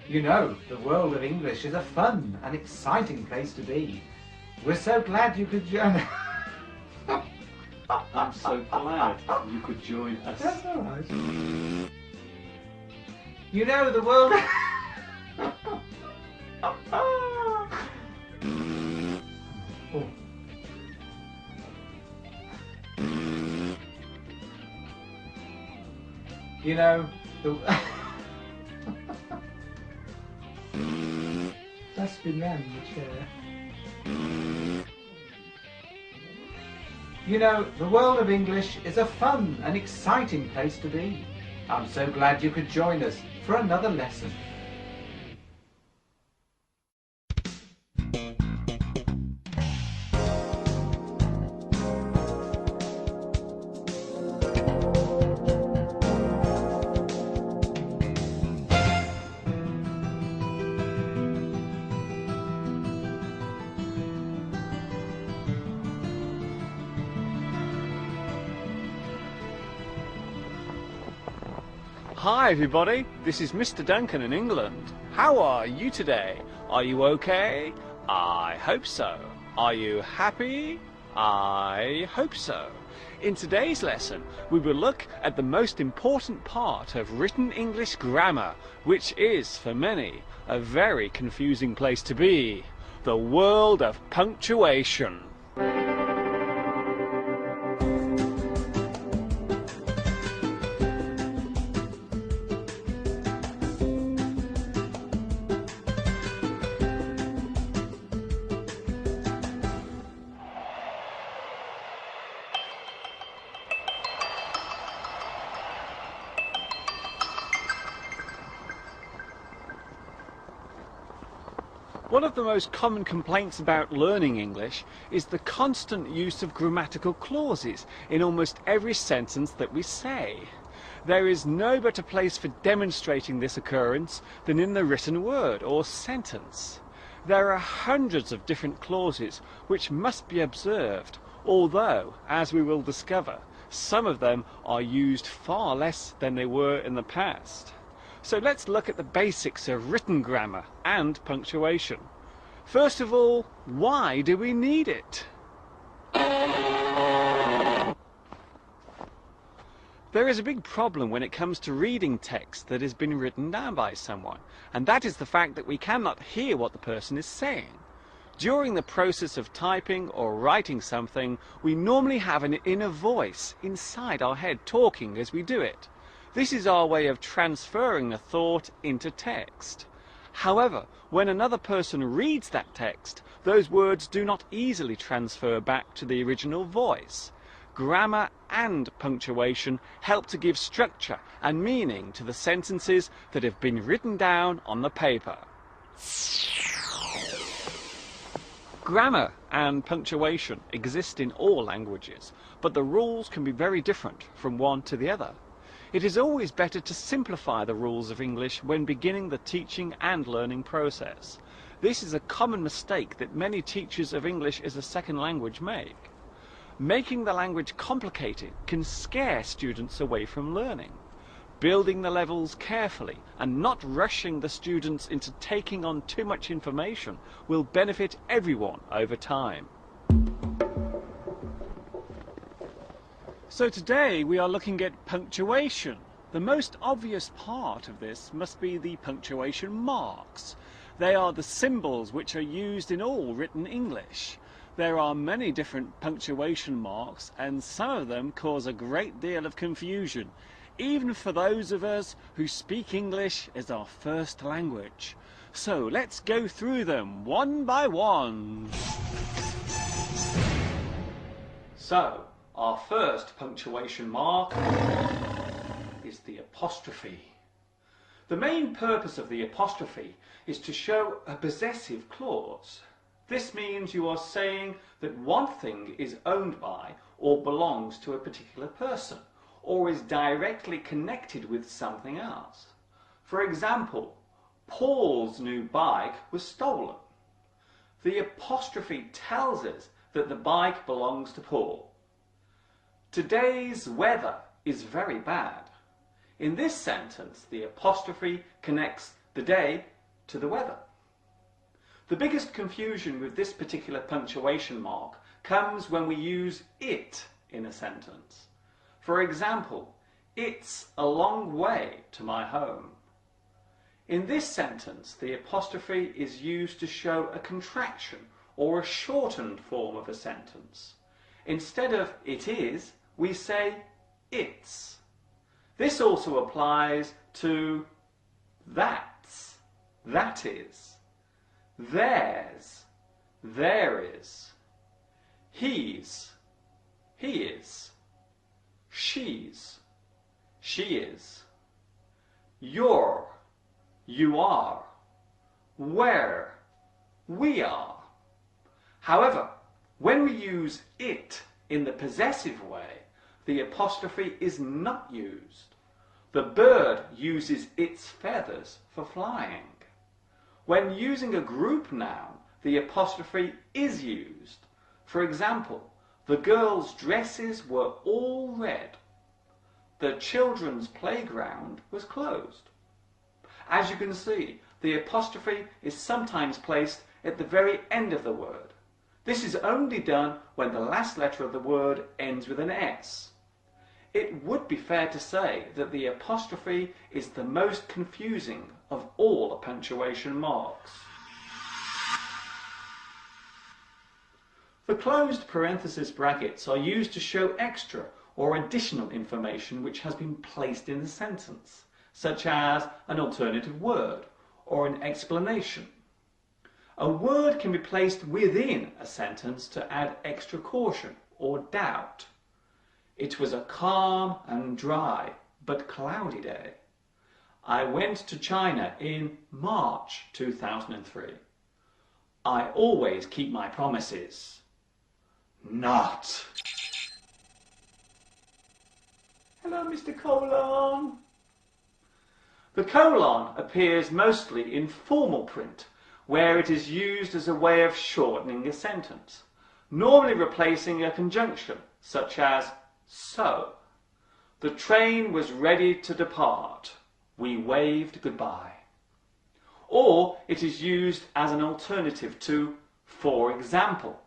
You know, the world of English is a fun and exciting place to be. We're so glad you could join. I'm so glad you could join us. That's all right. You know, the world. Oh. You know, the. That's been round in the chair. You know, the world of English is a fun and exciting place to be. I'm so glad you could join us for another lesson. Hi everybody, this is Mr. Duncan in England. How are you today? Are you okay? I hope so. Are you happy? I hope so. In today's lesson, we will look at the most important part of written English grammar, which is, for many, a very confusing place to be. The world of punctuation. One of the most common complaints about learning English is the constant use of grammatical clauses in almost every sentence that we say. There is no better place for demonstrating this occurrence than in the written word or sentence. There are hundreds of different clauses which must be observed, although, as we will discover, some of them are used far less than they were in the past. So let's look at the basics of written grammar and punctuation. First of all, why do we need it? There is a big problem when it comes to reading text that has been written down by someone, and that is the fact that we cannot hear what the person is saying. During the process of typing or writing something, we normally have an inner voice inside our head talking as we do it. This is our way of transferring a thought into text. However, when another person reads that text, those words do not easily transfer back to the original voice. Grammar and punctuation help to give structure and meaning to the sentences that have been written down on the paper. Grammar and punctuation exist in all languages, but the rules can be very different from one to the other. It is always better to simplify the rules of English when beginning the teaching and learning process. This is a common mistake that many teachers of English as a second language make. Making the language complicated can scare students away from learning. Building the levels carefully and not rushing the students into taking on too much information will benefit everyone over time. So today we are looking at punctuation. The most obvious part of this must be the punctuation marks. They are the symbols which are used in all written English. There are many different punctuation marks, and some of them cause a great deal of confusion, even for those of us who speak English as our first language. So let's go through them one by one. So, our first punctuation mark is the apostrophe. The main purpose of the apostrophe is to show a possessive clause. This means you are saying that one thing is owned by or belongs to a particular person, or is directly connected with something else. For example, Paul's new bike was stolen. The apostrophe tells us that the bike belongs to Paul. Today's weather is very bad. In this sentence, the apostrophe connects the day to the weather. The biggest confusion with this particular punctuation mark comes when we use it in a sentence. For example, it's a long way to my home. In this sentence, the apostrophe is used to show a contraction or a shortened form of a sentence. Instead of it is, we say it's. This also applies to that's, that is, theirs, there is, he's, he is, she's, she is, you're, you are, where, we are. However, when we use it in the possessive way, the apostrophe is not used. The bird uses its feathers for flying. When using a group noun, the apostrophe is used. For example, the girls' dresses were all red. The children's playground was closed. As you can see, the apostrophe is sometimes placed at the very end of the word. This is only done when the last letter of the word ends with an S. It would be fair to say that the apostrophe is the most confusing of all the punctuation marks. The closed parenthesis brackets are used to show extra or additional information which has been placed in the sentence, such as an alternative word or an explanation. A word can be placed within a sentence to add extra caution or doubt. It was a calm and dry but cloudy day. I went to China in March 2003. I always keep my promises. Not. Hello, Mr. Colon. The colon appears mostly in formal print, where it is used as a way of shortening a sentence, normally replacing a conjunction, such as so. The train was ready to depart. We waved goodbye. Or it is used as an alternative to for example.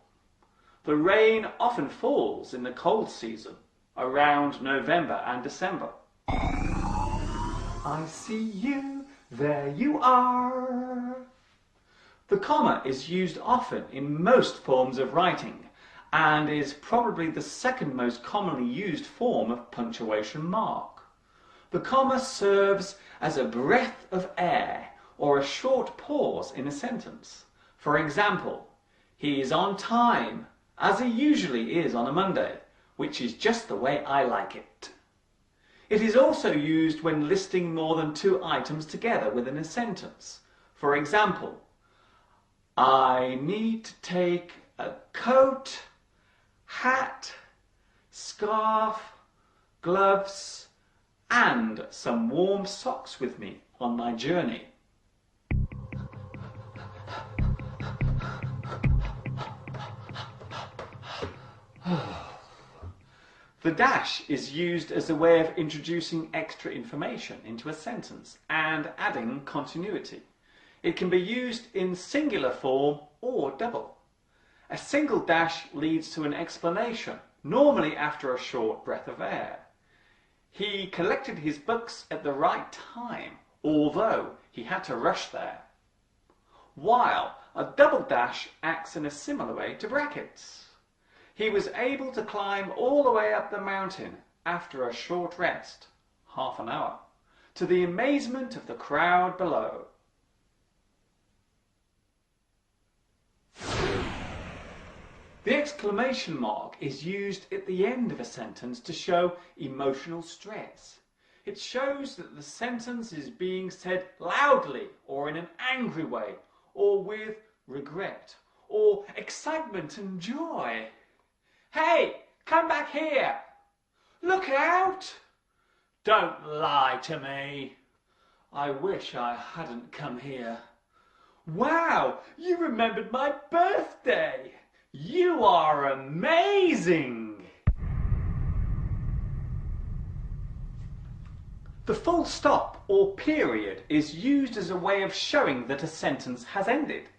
The rain often falls in the cold season, around November and December. I see you, there you are. The comma is used often in most forms of writing and is probably the second most commonly used form of punctuation mark. The comma serves as a breath of air or a short pause in a sentence. For example, he is on time, as he usually is on a Monday, which is just the way I like it. It is also used when listing more than two items together within a sentence. For example, I need to take a coat, hat, scarf, gloves, and some warm socks with me on my journey. The dash is used as a way of introducing extra information into a sentence and adding continuity. It can be used in singular form or double. A single dash leads to an explanation, normally after a short breath of air. He collected his books at the right time, although he had to rush there. While a double dash acts in a similar way to brackets. He was able to climb all the way up the mountain after a short rest, half an hour, to the amazement of the crowd below. The exclamation mark is used at the end of a sentence to show emotional stress. It shows that the sentence is being said loudly or in an angry way, or with regret, or excitement and joy. Hey, come back here! Look out! Don't lie to me. I wish I hadn't come here. Wow, you remembered my birthday! You are amazing! The full stop or period is used as a way of showing that a sentence has ended.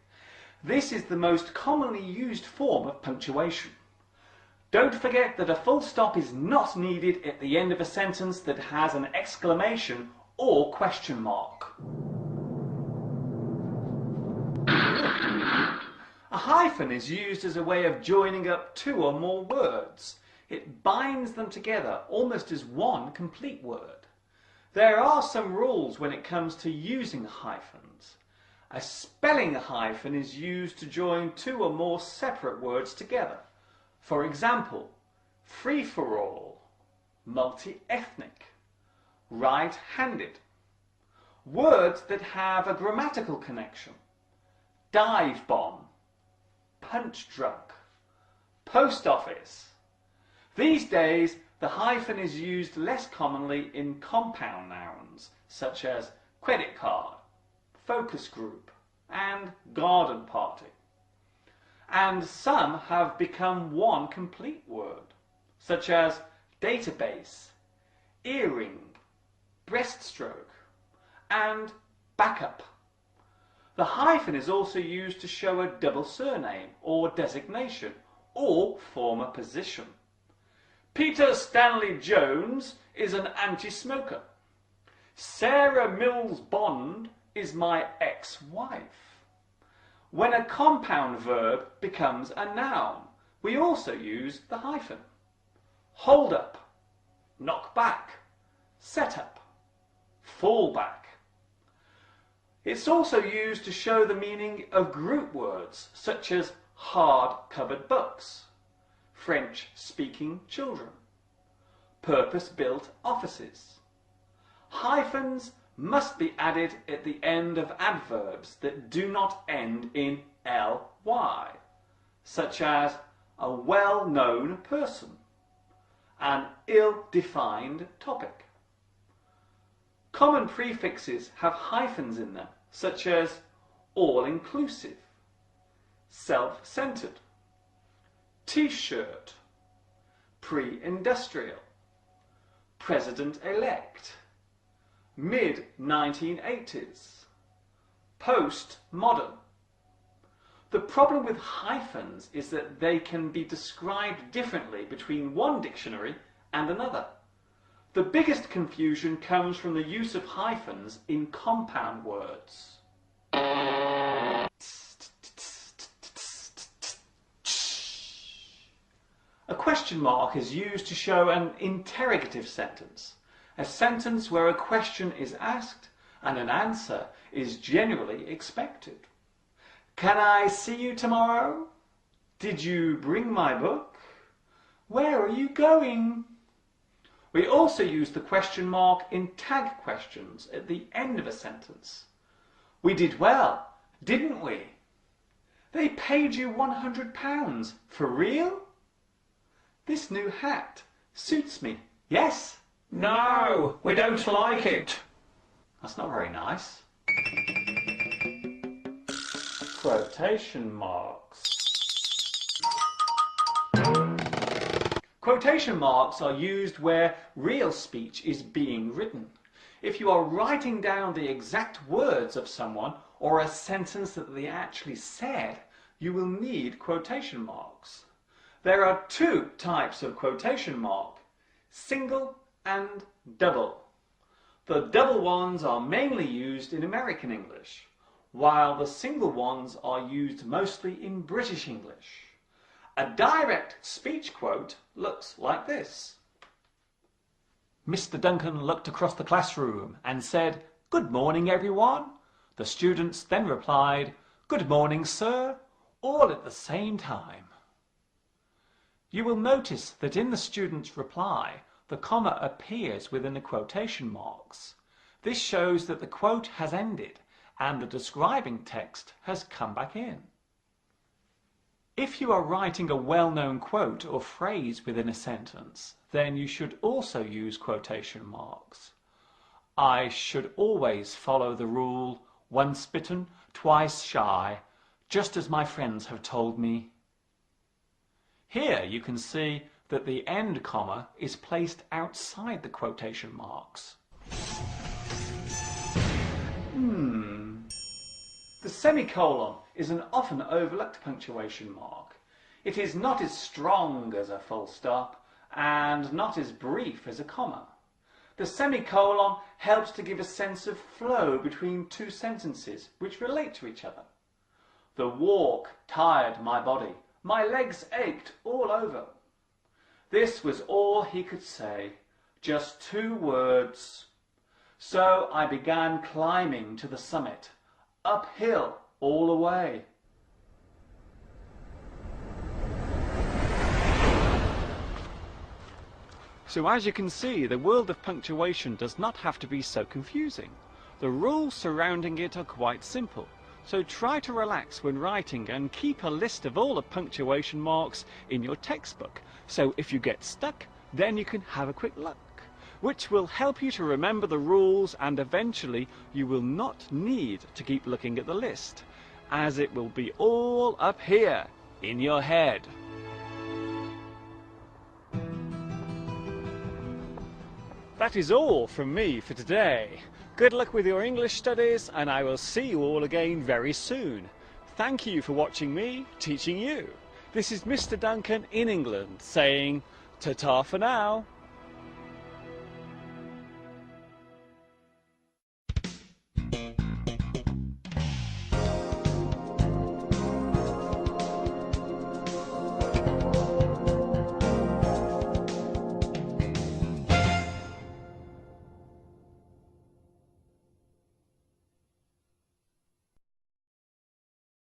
This is the most commonly used form of punctuation. Don't forget that a full stop is not needed at the end of a sentence that has an exclamation or question mark. A hyphen is used as a way of joining up two or more words. It binds them together almost as one complete word. There are some rules when it comes to using hyphens. A spelling hyphen is used to join two or more separate words together. For example, free-for-all, multi-ethnic, right-handed. Words that have a grammatical connection. Dive bomb, punch drunk, post office. These days, the hyphen is used less commonly in compound nouns, such as credit card, focus group, and garden party. And some have become one complete word, such as database, earring, breaststroke, and backup. The hyphen is also used to show a double surname or designation or former position. Peter Stanley Jones is an anti-smoker. Sarah Mills Bond is my ex-wife. When a compound verb becomes a noun, we also use the hyphen. Hold up, knock back, set up, fall back. It's also used to show the meaning of group words such as hard-covered books, French-speaking children, purpose-built offices. Hyphens must be added at the end of adverbs that do not end in ly, such as a well-known person, an ill-defined topic. Common prefixes have hyphens in them, such as all-inclusive, self-centered, T-shirt, pre-industrial, president-elect, mid-1980s, post-modern. The problem with hyphens is that they can be described differently between one dictionary and another. The biggest confusion comes from the use of hyphens in compound words. A question mark is used to show an interrogative sentence, a sentence where a question is asked and an answer is generally expected. Can I see you tomorrow? Did you bring my book? Where are you going? We also use the question mark in tag questions at the end of a sentence. We did well, didn't we? They paid you £100. For real? This new hat suits me. Yes? No, we don't like it. That's not very nice. Quotation marks. Quotation marks are used where real speech is being written. If you are writing down the exact words of someone or a sentence that they actually said, you will need quotation marks. There are two types of quotation mark, single and double. The double ones are mainly used in American English, while the single ones are used mostly in British English. A direct speech quote looks like this. Mr. Duncan looked across the classroom and said, "Good morning, everyone." The students then replied, "Good morning, sir," all at the same time. You will notice that in the student's reply, the comma appears within the quotation marks. This shows that the quote has ended and the describing text has come back in. If you are writing a well-known quote or phrase within a sentence, then you should also use quotation marks. I should always follow the rule, once bitten, twice shy, just as my friends have told me. Here you can see that the end comma is placed outside the quotation marks. semicolon is an often overlooked punctuation mark. It is not as strong as a full stop and not as brief as a comma. The semicolon helps to give a sense of flow between two sentences which relate to each other. The walk tired my body. My legs ached all over. This was all he could say, just 2 words. So I began climbing to the summit, uphill all the way. So as you can see, the world of punctuation does not have to be so confusing. The rules surrounding it are quite simple. So try to relax when writing and keep a list of all the punctuation marks in your textbook. So if you get stuck, then you can have a quick look, which will help you to remember the rules, and eventually you will not need to keep looking at the list, as it will be all up here in your head. That is all from me for today. Good luck with your English studies, and I will see you all again very soon. Thank you for watching me teaching you. This is Mr. Duncan in England saying ta-ta for now.